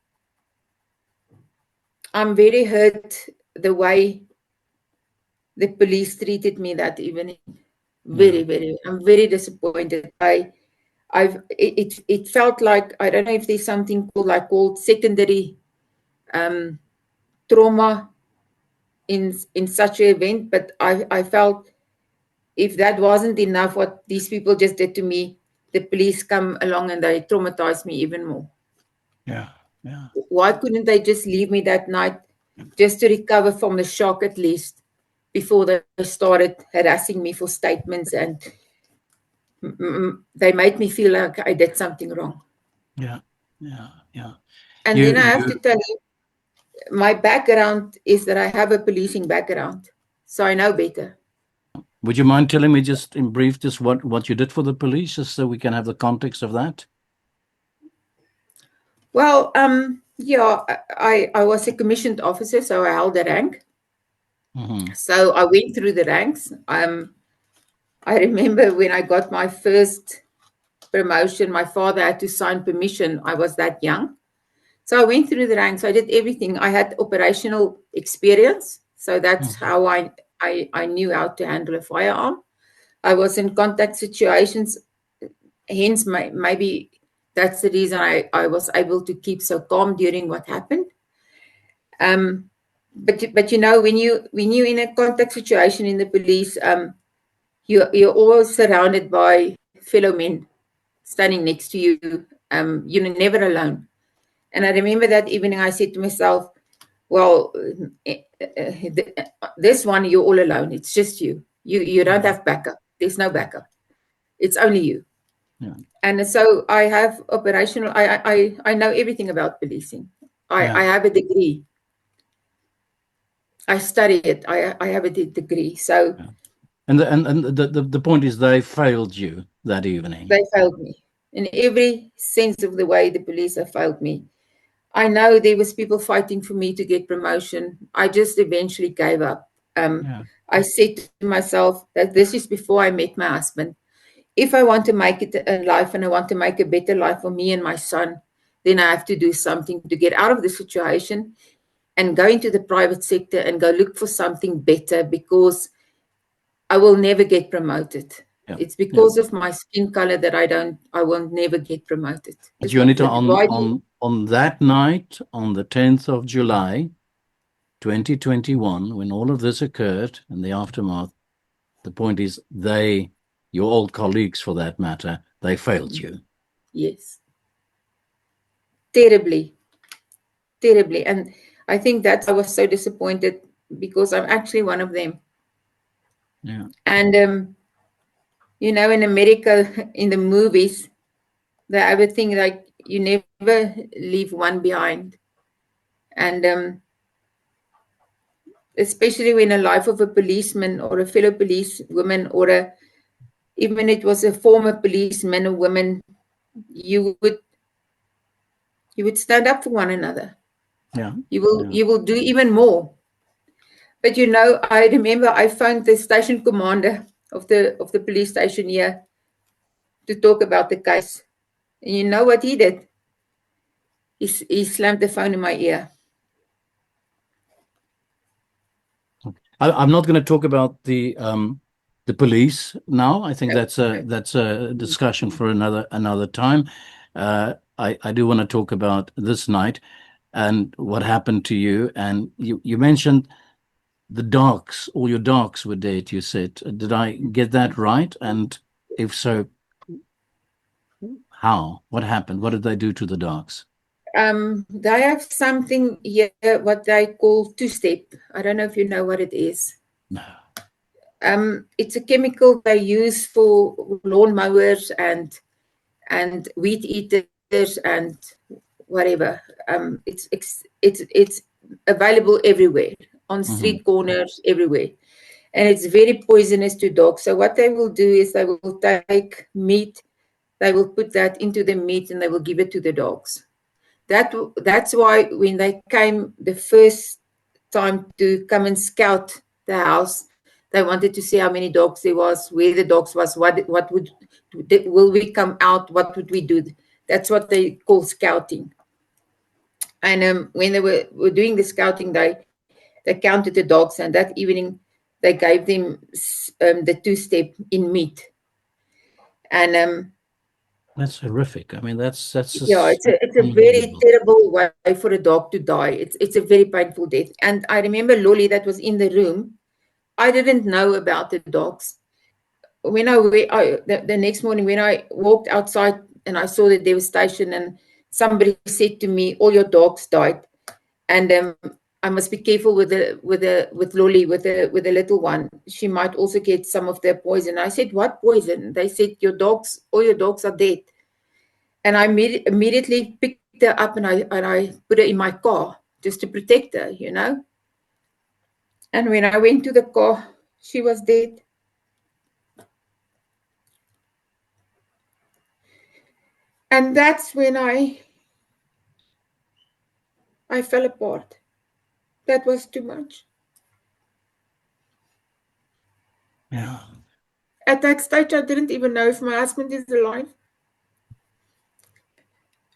A: I'm very hurt the way the police treated me that evening. Very, I'm very disappointed. It felt like, I don't know if there's something called secondary trauma in such an event, but I felt if that wasn't enough, what these people just did to me, the police come along and they traumatized me even more.
B: Yeah. Yeah.
A: Why couldn't they just leave me that night just to recover from the shock at least before they started harassing me for statements, and they made me feel like I did something wrong.
B: Yeah. Yeah. Yeah.
A: And then I have to tell you, my background is that I have a policing background, so I know better.
B: Would you mind telling me just in brief just what you did for the police, just so we can have the context of that?
A: Well, yeah, I was a commissioned officer, so I held the rank.
B: Mm-hmm.
A: So I went through the ranks. I remember when I got my first promotion, my father had to sign permission. I was that young. So I went through the ranks. I did everything. I had operational experience. So that's
B: Mm-hmm.
A: how I knew how to handle a firearm. I was in contact situations. Hence, maybe that's the reason I was able to keep so calm during what happened. But you know, when you're in a contact situation in the police, you're always surrounded by fellow men standing next to you. You're never alone. And I remember that evening I said to myself, well, this one you're all alone. It's just you. You don't have backup. There's no backup. It's only you.
B: Yeah.
A: And so I have operational. I know everything about policing. I have a degree. I study it. I have a degree. So
B: and the point is they failed you that evening.
A: they failed me in every sense of the way. The police have failed me. I know there was people fighting for me to get promotion. I just eventually gave up. I said to myself that this is before I met my husband. If I want to make it a life and I want to make a better life for me and my son, then I have to do something to get out of the situation and go into the private sector and go look for something better, because I will never get promoted.
B: Yeah.
A: It's because of my skin color that I will never get promoted.
B: But Jonita, on that night, on the 10th of July, 2021, when all of this occurred in the aftermath, the point is your old colleagues for that matter, they failed you.
A: Yes. Terribly. Terribly. And I think that I was so disappointed because I'm actually one of them.
B: Yeah.
A: And, you know, in America, in the movies, they have a thing like you never leave one behind. And especially when a life of a policeman or a fellow policewoman or even it was a former policeman or woman, you would stand up for one another.
B: Yeah.
A: You will do even more. But you know, I remember I phoned the station commander of the police station here to talk about the case. And you know what he did? He slammed the phone in my ear.
B: I'm not going to talk about the police now. I think that's a discussion for another time. I do want to talk about this night and what happened to you. And you mentioned the dogs, all your dogs were dead, you said. Did I get that right? And if so, how? What happened? What did they do to the dogs?
A: They have something here, what they call two-step. I don't know if you know what it is.
B: No.
A: It's a chemical they use for lawnmowers and weed eaters and whatever. It's available everywhere, on street corners, everywhere. And it's very poisonous to dogs. So what they will do is they will take meat, they will put that into the meat and they will give it to the dogs. That's why when they came the first time to come and scout the house, they wanted to see how many dogs there was, where the dogs was, what will we come out, what would we do. That's what they call scouting. And when they were doing the scouting, they counted the dogs, and that evening they gave them the two-step in meat. And
B: that's horrific. I mean, that's
A: yeah, it's a very terrible way for a dog to die. It's a very painful death. And I remember Lolly that was in the room. I didn't know about the dogs. When the next morning when I walked outside and I saw the devastation and somebody said to me, all your dogs died, and I must be careful with Lolly, with the little one. She might also get some of their poison. I said, what poison? They said, all your dogs are dead. And I immediately picked her up and I put her in my car just to protect her, you know. And when I went to the car, she was dead. And that's when I fell apart. That was too much.
B: Yeah.
A: At that stage, I didn't even know if my husband is alive.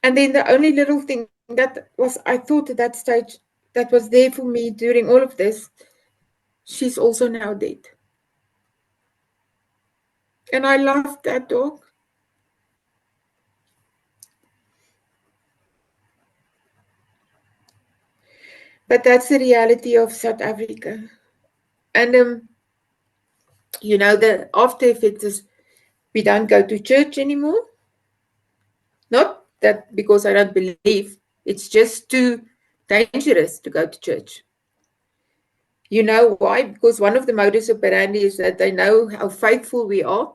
A: And then the only little thing that was, I thought at that stage, that was there for me during all of this, she's also now dead. And I loved that dog. But that's the reality of South Africa. And, you know, the after effects is we don't go to church anymore. Not that because I don't believe, it's just too dangerous to go to church. You know why? Because one of the modus operandi is that they know how faithful we are.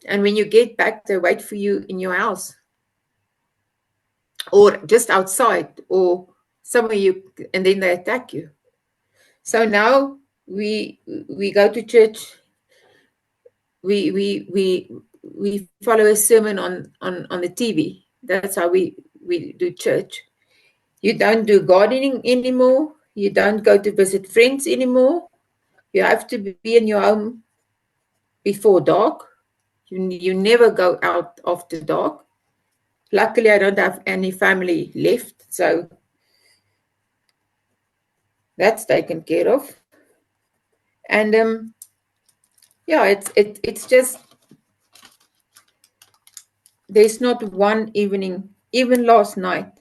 A: And when you get back, they wait for you in your house or just outside or somewhere and then they attack you. So now we go to church. We follow a sermon on the TV. That's how we do church. You don't do gardening anymore. You don't go to visit friends anymore. You have to be in your home before dark. You never go out after dark. Luckily, I don't have any family left, so that's taken care of. And yeah, it's just there's not one evening. Even last night,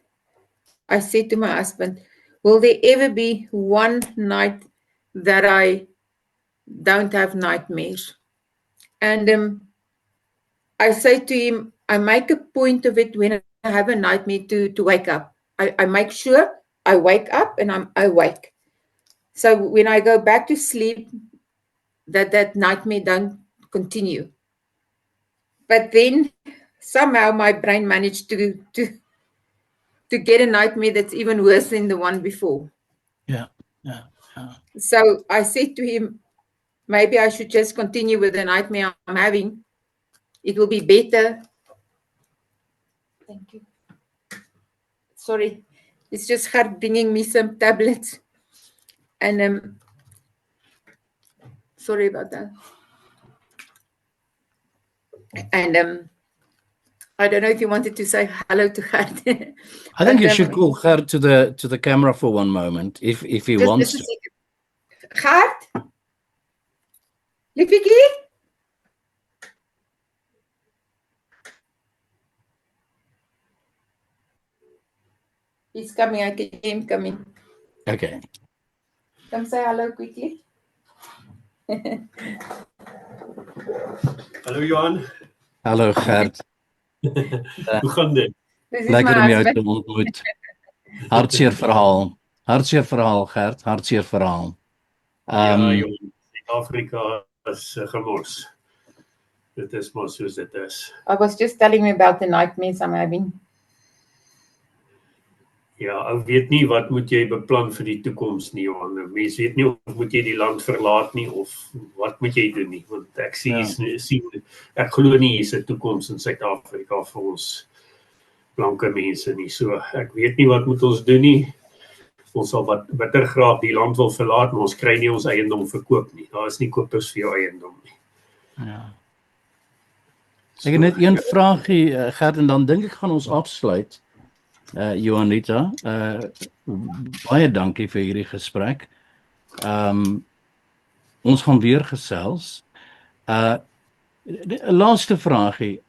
A: I said to my husband, "Will there ever be one night that I don't have nightmares?" And I say to him, I make a point of it when I have a nightmare to wake up. I make sure I wake up and I'm awake. So when I go back to sleep, that nightmare don't continue. But then somehow my brain managed to get a nightmare that's even worse than the one before.
B: Yeah.
A: So I said to him, maybe I should just continue with the nightmare I'm having. It will be better. Thank you. Sorry, it's just her bringing me some tablets. And sorry about that. And I don't know if you wanted to say hello to Gert.
B: I think you should call Gert to the camera for one moment, if he wants to.
A: Gert? Liefiekie? He's coming. I can hear him coming.
B: Okay.
A: Come say hello quickly.
C: Hallo Johan.
B: Hallo Gert.
C: Hoe gaan dit?
B: Lekker om jou te ontmoet. Hartseer verhaal Gert, hartseer verhaal.
C: Ja, Johan, Suid-Afrika is gemors. Dit is maar soos dit is.
A: I was just telling me about the nightmares I'm having.
C: Ja, ek weet nie wat moet jy beplan vir die toekoms nie, Johan. Mens weet nie of moet jy die land verlaat nie of wat moet jy doen nie, want ek sien ek glo nie hier's 'n toekoms in Suid-Afrika vir ons blanke mense nie. So ek weet nie wat moet ons doen nie. Ons sal bitter graag die land wil verlaat, maar ons kry nie ons eiendom verkoop nie. Daar is nie kopers vir jou eiendom nie.
B: Ja. Ek het net een vraagie, Gert, en dan dink ek gaan ons afsluit. Juanita, baie dankie vir hierdie gesprek. Ons gaan weer gesels. 'n Laaste vraagie.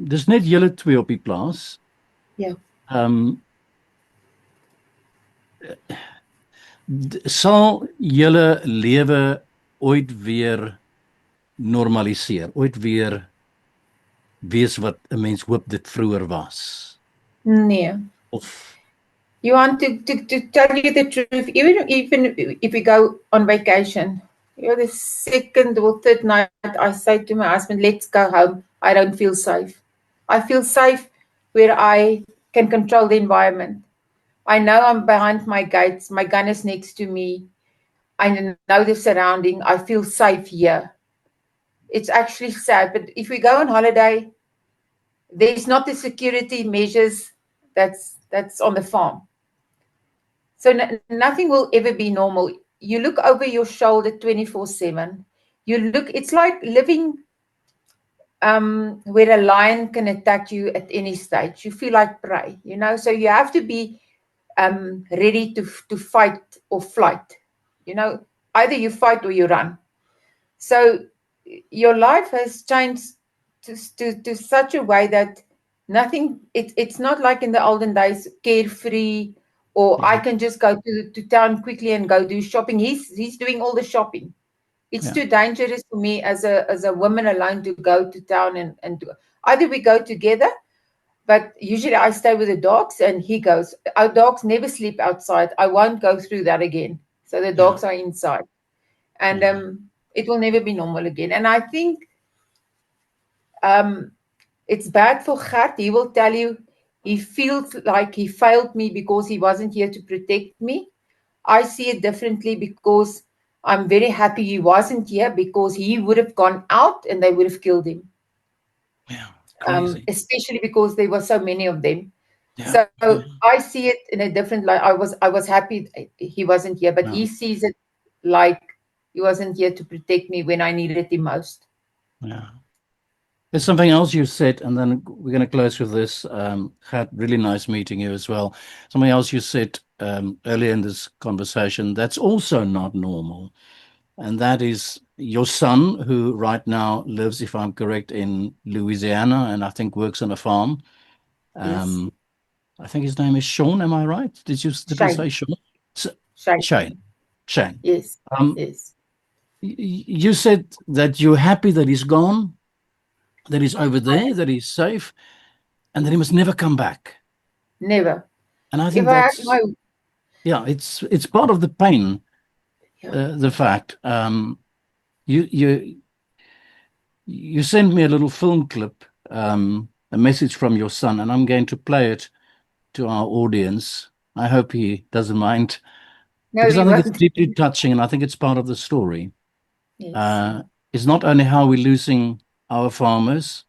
B: Dis net julle twee op die plaas.
A: Ja.
B: Sal julle lewe ooit weer normaliseer, ooit weer wees wat 'n mens hoop dit vroeër was?
A: Nee.
B: Oof.
A: You want to tell you the truth, even if we go on vacation, the second or third night, I say to my husband, let's go home. I don't feel safe. I feel safe where I can control the environment. I know I'm behind my gates. My gun is next to me. I know the surrounding. I feel safe here. It's actually sad, but if we go on holiday, there's not the security measures that's on the farm. So nothing will ever be normal. You look over your shoulder 24/7. You look, it's like living where a lion can attack you at any stage. You feel like prey, so you have to be ready to fight or flight. Either you fight or you run. So your life has changed to such a way that it's not like in the olden days, carefree, or I can just go to town quickly and go do shopping. He's doing all the shopping. It's
B: Yeah.
A: too dangerous for me as a woman alone to go to town and do. Either we go together, but usually I stay with the dogs and he goes. Our dogs never sleep outside. I won't go through that again. So the dogs are inside. And it will never be normal again. And I think it's bad for Gert. He will tell you he feels like he failed me because he wasn't here to protect me. I see it differently because I'm very happy he wasn't here, because he would have gone out and they would have killed him.
B: Yeah. Crazy.
A: Especially because there were so many of them.
B: Yeah.
A: So I see it in a different light. I was happy he wasn't here, but
B: Yeah.
A: he sees it like he wasn't here to protect me when I needed him most.
B: Yeah. There's something else you said, and then we're going to close with this. Had really nice meeting you as well. Something else you said earlier in this conversation that's also not normal, and that is your son, who right now lives, if I'm correct, in Louisiana, and I think works on a farm.
A: Yes.
B: I think his name is Sean. Am I right? Did we say Sean?
A: Shane.
B: Shane.
A: Yes. Yes.
B: You said that you're happy that he's gone, that he's over there, that he's safe, and that he must never come back.
A: Never.
B: And I think it's part of the pain. The fact you sent me a little film clip, a message from your son, and I'm going to play it to our audience. I hope he doesn't mind, because I think it's deeply touching, and I think it's part of the story.
A: Yes.
B: It's not only how we're losing our farmers,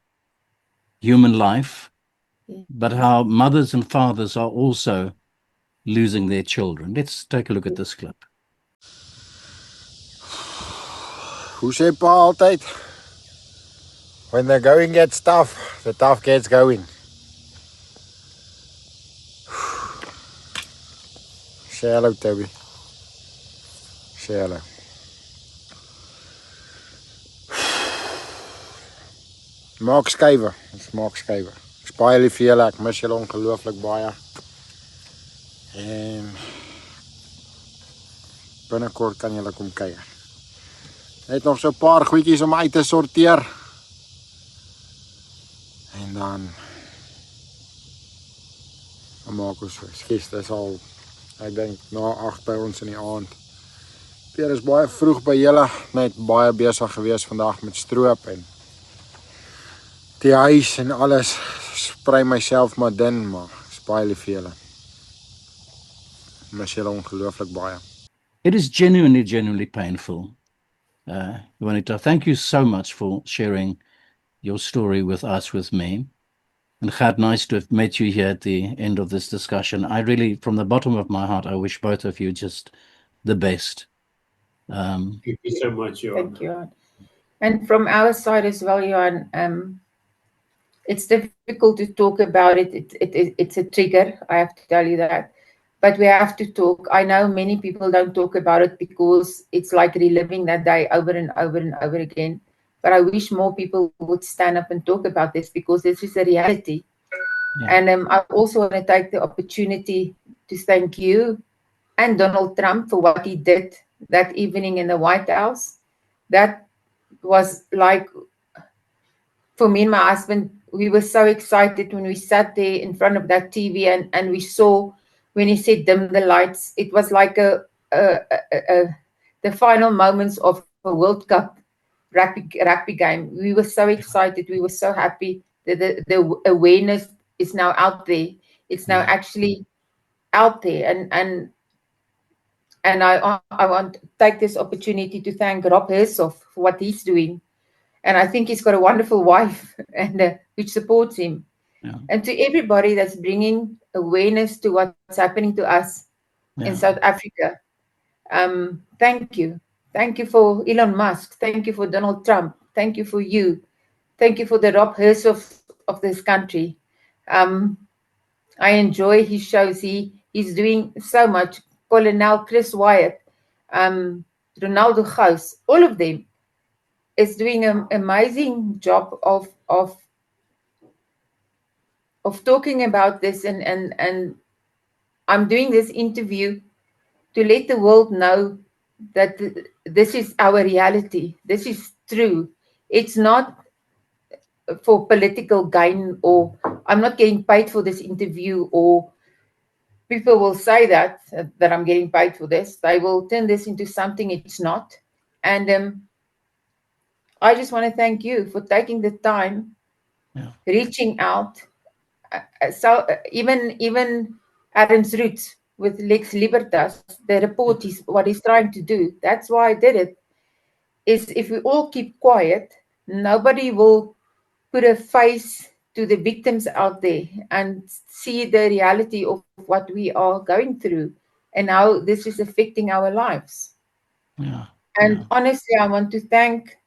B: human life, but how mothers and fathers are also losing their children. Let's take a look at this clip.
D: Hoe sê pa altyd? When the going gets tough, the tough gets going. Say hello, Toby. Say hello. Mark Skyver. Dis Mark Skyver. Ek's baie lief vir julle. Ek mis julle ongelooflik baie. En binnekort kan julle kom kuier. Net nog so 'n paar goedjies om uit te sorteer. En dan maak ons skies, dis al, ek dink na 8 by ons in die aand. Pierre is baie vroeg by julle, net baie besig gewees vandag met stroop en die huis en alles. Sprei myself maar din, maar is baie lief vir julle. Mis julle ongelooflik baie.
B: It is genuinely painful. Juanita, thank you so much for sharing your story with us, with me. And Gert, nice to have met you here at the end of this discussion. I really, from the bottom of my heart, I wish both of you just the best.
C: Thank you so much, Johan.
A: Thank you. And from our side as well, Johan, it's difficult to talk about it. It's a trigger, I have to tell you that. But we have to talk. I know many people don't talk about it because it's like reliving that day over and over and over again. But I wish more people would stand up and talk about this, because this is a reality. Yeah. And I also want to take the opportunity to thank you and Donald Trump for what he did that evening in the White House. That was like, for me and my husband, we were so excited when we sat there in front of that TV and we saw when he said dim the lights. It was like the final moments of a World Cup rugby game. We were so excited. We were so happy that the awareness is now out there. It's now actually out there, and I want to take this opportunity to thank Rob Hersov for what he's doing. And I think he's got a wonderful wife and which supports him.
B: Yeah.
A: And to everybody that's bringing awareness to what's happening to us in South Africa, thank you. Thank you for Elon Musk. Thank you for Donald Trump. Thank you for you. Thank you for the Rob Hersov of this country. I enjoy his shows. He's doing so much. Colonel Chris Wyatt, Ronaldo Gous, all of them is doing an amazing job of talking about this, and I'm doing this interview to let the world know that this is our reality. This is true. It's not for political gain, or I'm not getting paid for this interview, or people will say that I'm getting paid for this. They will turn this into something it's not. And I just want to thank you for taking the time, reaching out. So even Adam's Roots with Lex Libertas, the report is what he's trying to do. That's why I did it. Is if we all keep quiet, nobody will put a face to the victims out there and see the reality of what we are going through and how this is affecting our lives. And honestly, I want to thank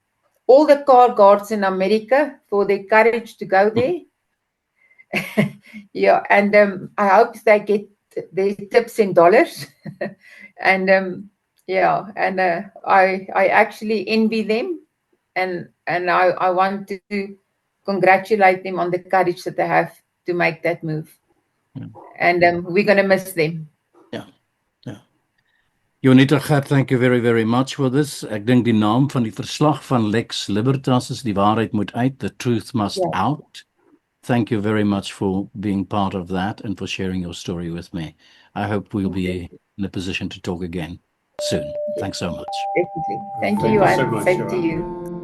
A: all the car guards in America for their courage to go there. And I hope they get their tips in dollars. And I actually envy them, and I want to congratulate them on the courage that they have to make that move. And we're going to miss them.
B: Jonita Gert, thank you very, very much for this. Ek dink die naam van die verslag van Lex Libertas is Die Waarheid Moet Uit, The Truth Must Out. Thank you very much for being part of that and for sharing your story with me. I hope we'll be in a position to talk again soon. Thanks so much.
A: Definitely. Thank you,
C: so
A: Johan.
C: much,
A: Same to
C: Johan.
A: you.